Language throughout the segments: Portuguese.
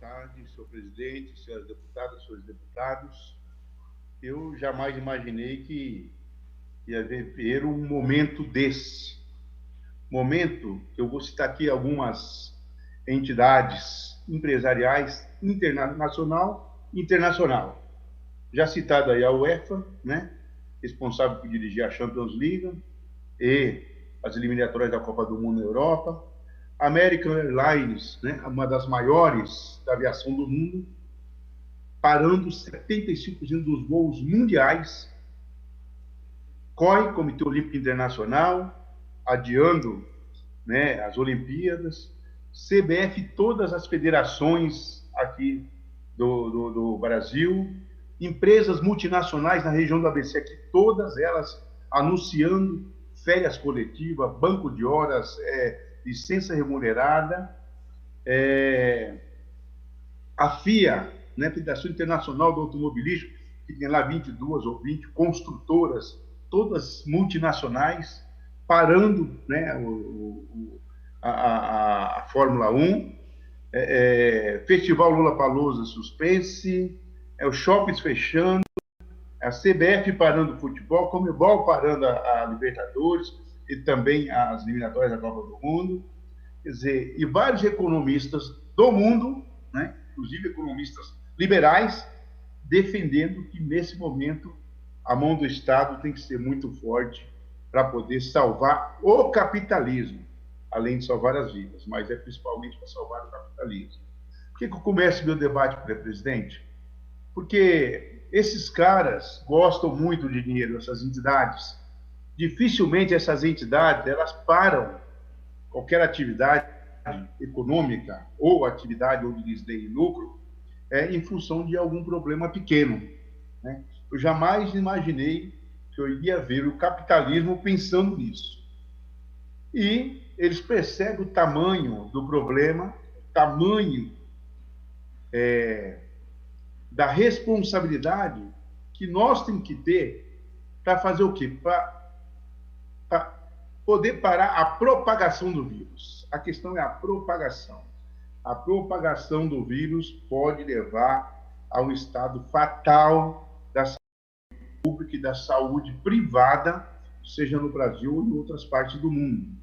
tarde, senhor presidente, senhoras deputadas, senhores deputados. Eu jamais imaginei que ia haver um momento desse. Momento que eu vou citar aqui algumas entidades empresariais, nacional e internacional. Já citado aí a UEFA, né, responsável por dirigir a Champions League e as eliminatórias da Copa do Mundo na Europa. American Airlines, né, uma das maiores da aviação do mundo, parando 75% dos voos mundiais. COI, Comitê Olímpico Internacional, adiando, né, as Olimpíadas. CBF, todas as federações aqui do Brasil. Empresas multinacionais na região do ABC aqui, todas elas anunciando férias coletivas, banco de horas, licença remunerada. A FIA, né, Federação Internacional do Automobilismo, que tem lá 22 ou 20 construtoras, todas multinacionais, parando, né, a Fórmula 1, Festival Lollapalooza suspense, os shoppings fechando, a CBF parando o futebol, Conmebol parando a Libertadores e também as eliminatórias da Copa do Mundo. Quer dizer, e vários economistas do mundo, né, inclusive economistas liberais, defendendo que, nesse momento, a mão do Estado tem que ser muito forte para poder salvar o capitalismo, além de salvar as vidas, mas é principalmente para salvar o capitalismo. Por que eu começo meu debate, presidente? Porque esses caras gostam muito de dinheiro, essas entidades. Dificilmente essas entidades elas param qualquer atividade econômica ou atividade onde lhes dê lucro em função de algum problema pequeno, né? Eu jamais imaginei que eu iria ver o capitalismo pensando nisso. E eles percebem o tamanho do problema, o tamanho da responsabilidade que nós temos que ter para fazer o quê? Para poder parar a propagação do vírus. A questão é a propagação. A propagação do vírus pode levar a um estado fatal da saúde pública e da saúde privada, seja no Brasil ou em outras partes do mundo.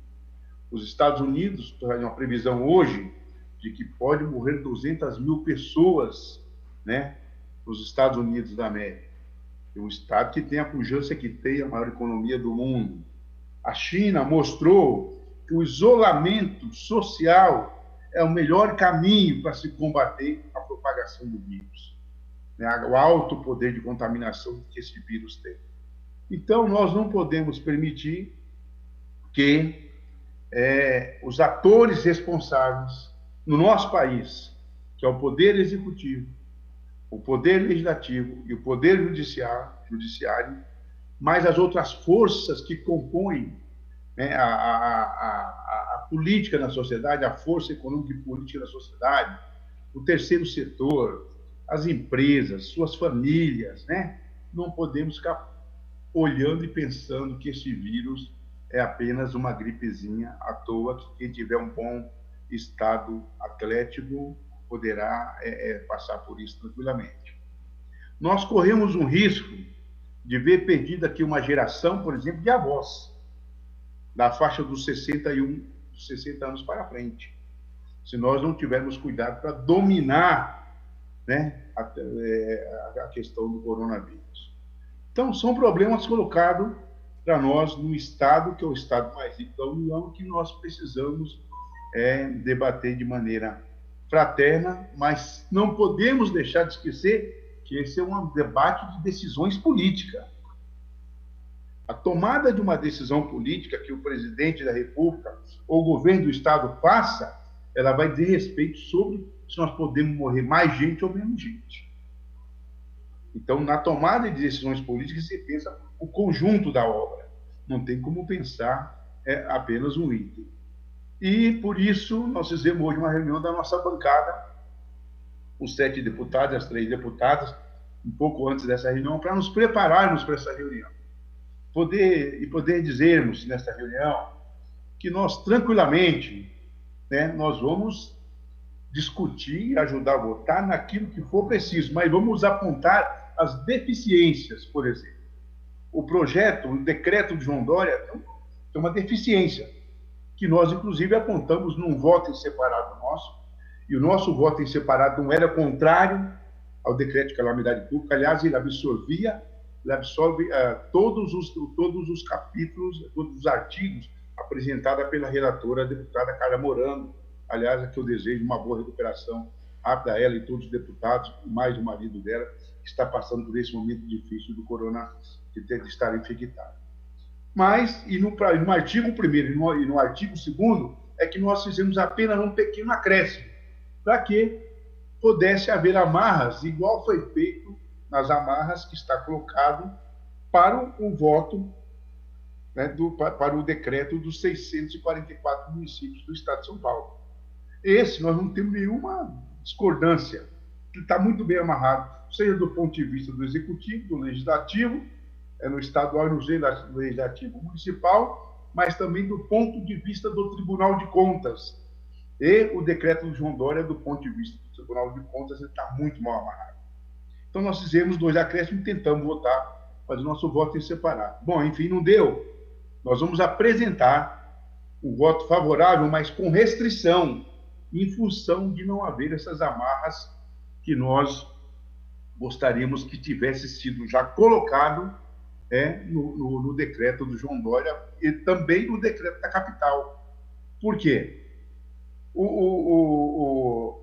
Os Estados Unidos têm uma previsão hoje de que pode morrer 200 mil pessoas, né, nos Estados Unidos da América. É um estado que tem a pujança que tem, a maior economia do mundo. A China mostrou que o isolamento social é o melhor caminho para se combater a propagação do vírus, né? O alto poder de contaminação que esse vírus tem. Então, nós não podemos permitir que os atores responsáveis no nosso país, que é o Poder Executivo, o Poder Legislativo e o Poder Judiciário, mas as outras forças que compõem, né, a política na sociedade, a força econômica e política na sociedade, o terceiro setor, as empresas, suas famílias, né? Não podemos ficar olhando e pensando que esse vírus é apenas uma gripezinha à toa, que quem tiver um bom estado atlético poderá passar por isso tranquilamente. Nós corremos um risco de ver perdida aqui uma geração, por exemplo, de avós, da faixa dos 60 anos para frente, se nós não tivermos cuidado para dominar, né, a questão do coronavírus. Então, são problemas colocados para nós no Estado, que é o Estado mais rico da União, que nós precisamos debater de maneira fraterna, mas não podemos deixar de esquecer que esse é um debate de decisões políticas. A tomada de uma decisão política que o presidente da República ou o governo do Estado faça, ela vai dizer respeito sobre se nós podemos morrer mais gente ou menos gente. Então, na tomada de decisões políticas, se pensa o conjunto da obra. Não tem como pensar apenas um item. E, por isso, nós fizemos hoje uma reunião da nossa bancada, os 7 deputados, as 3 deputadas, um pouco antes dessa reunião, para nos prepararmos para essa reunião. Poder dizermos nessa reunião que nós, tranquilamente, né, nós vamos discutir e ajudar a votar naquilo que for preciso, mas vamos apontar as deficiências, por exemplo. O projeto, o decreto de João Dória tem uma deficiência, que nós, inclusive, apontamos num voto em separado nosso, e o nosso voto em separado não era contrário ao decreto de calamidade pública. Aliás, ele absorve todos os capítulos, todos os artigos apresentados pela relatora, a deputada Carla Morando. Aliás, aqui eu desejo uma boa recuperação rápida a ela e todos os deputados, mais o marido dela, que está passando por esse momento difícil do corona, de estar infectado. Mas, e no artigo 1º e no artigo 2º, é que nós fizemos apenas um pequeno acréscimo, para que pudesse haver amarras, igual foi feito nas amarras que está colocado para o voto, né, para o decreto dos 644 municípios do Estado de São Paulo. Esse nós não temos nenhuma discordância, ele está muito bem amarrado, seja do ponto de vista do Executivo, do Legislativo, no estadual e no Legislativo municipal, mas também do ponto de vista do Tribunal de Contas. E o decreto do João Dória, do ponto de vista do Tribunal de Contas, ele está muito mal amarrado. Então, nós fizemos 2 acréscimos e tentamos votar, fazer nosso voto em separado. Bom, enfim, não deu. Nós vamos apresentar um voto favorável, mas com restrição, em função de não haver essas amarras que nós gostaríamos que tivesse sido já colocado no decreto do João Dória e também no decreto da capital. Por quê? O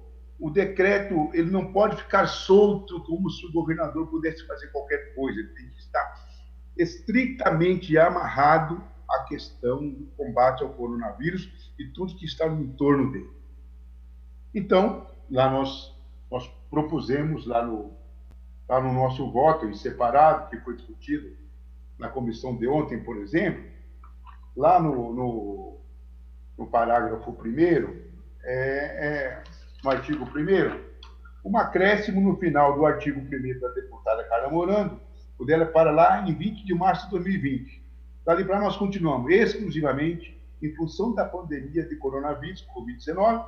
decreto ele não pode ficar solto como se o governador pudesse fazer qualquer coisa. Ele tem que estar estritamente amarrado à questão do combate ao coronavírus e tudo que está no entorno dele. Então, lá nós propusemos, lá no nosso voto em separado, que foi discutido na comissão de ontem, por exemplo, lá no parágrafo 1º, no artigo 1º, um acréscimo no final do artigo 1º da deputada Carla Morando, o dela para lá em 20 de março de 2020. Dali para nós continuamos exclusivamente em função da pandemia de coronavírus, Covid-19,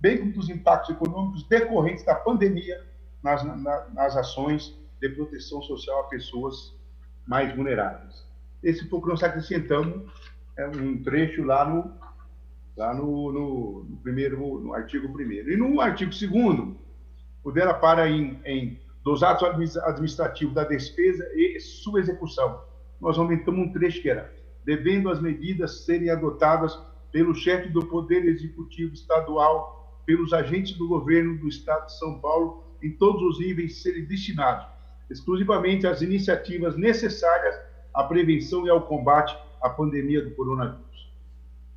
bem como dos impactos econômicos decorrentes da pandemia nas ações de proteção social a pessoas mais vulneráveis. Esse foi o que nós acrescentamos, um trecho lá no artigo 1º. E no artigo 2º, o dela para em dos atos administrativos da despesa e sua execução. Nós aumentamos um trecho que era devendo as medidas serem adotadas pelo chefe do Poder Executivo Estadual, pelos agentes do governo do Estado de São Paulo, em todos os níveis, serem destinados exclusivamente às iniciativas necessárias à prevenção e ao combate à pandemia do coronavírus,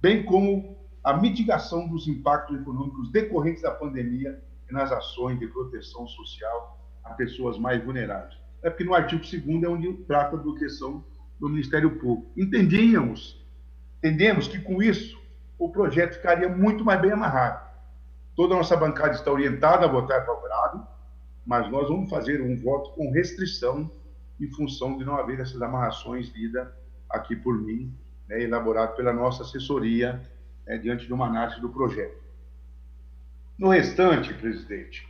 bem como a mitigação dos impactos econômicos decorrentes da pandemia e nas ações de proteção social a pessoas mais vulneráveis. É porque no artigo 2º é onde trata da questão do Ministério Público. Entendemos que com isso o projeto ficaria muito mais bem amarrado. Toda a nossa bancada está orientada a votar favorável, mas nós vamos fazer um voto com restrição em função de não haver essas amarrações lidas aqui por mim, elaborado pela nossa assessoria, diante de uma análise do projeto. No restante, presidente,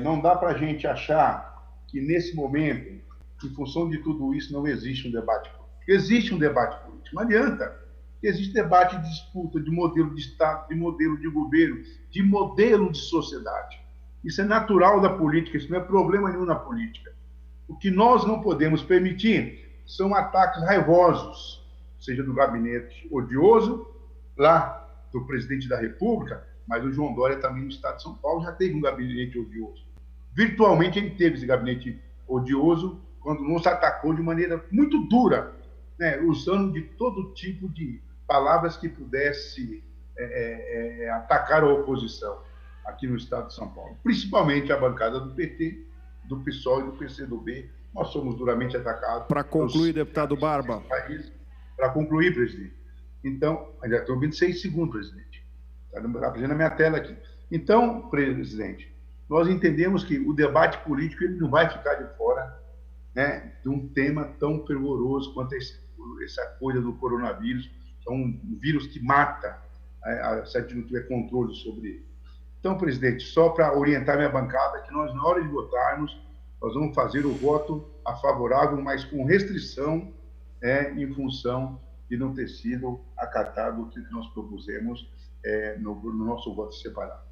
não dá para a gente achar que, nesse momento, em função de tudo isso, não existe um debate político. Existe um debate político, não adianta. Existe debate de disputa de modelo de Estado, de modelo de governo, de modelo de sociedade. Isso é natural da política, isso não é problema nenhum na política. O que nós não podemos permitir são ataques raivosos, seja do gabinete odioso, lá do presidente da República, mas o João Dória também no Estado de São Paulo já teve um gabinete odioso. Virtualmente ele teve esse gabinete odioso quando nos atacou de maneira muito dura, usando de todo tipo de palavras que pudesse atacar a oposição aqui no Estado de São Paulo, principalmente a bancada do PT, do PSOL e do PCdoB. Nós somos duramente atacados. Para concluir, deputado Barba. Para concluir, presidente. Então, já estou 26 segundos, presidente. Está apresentando a minha tela aqui. Então, presidente, nós entendemos que o debate político ele não vai ficar de fora, de um tema tão fervoroso quanto essa coisa do coronavírus, que é um vírus que mata, se a gente não tiver controle sobre ele. Então, presidente, só para orientar minha bancada, que nós, na hora de votarmos, nós vamos fazer o voto a favorável, mas com restrição, em função de não ter sido acatado o que nós propusemos no nosso voto separado.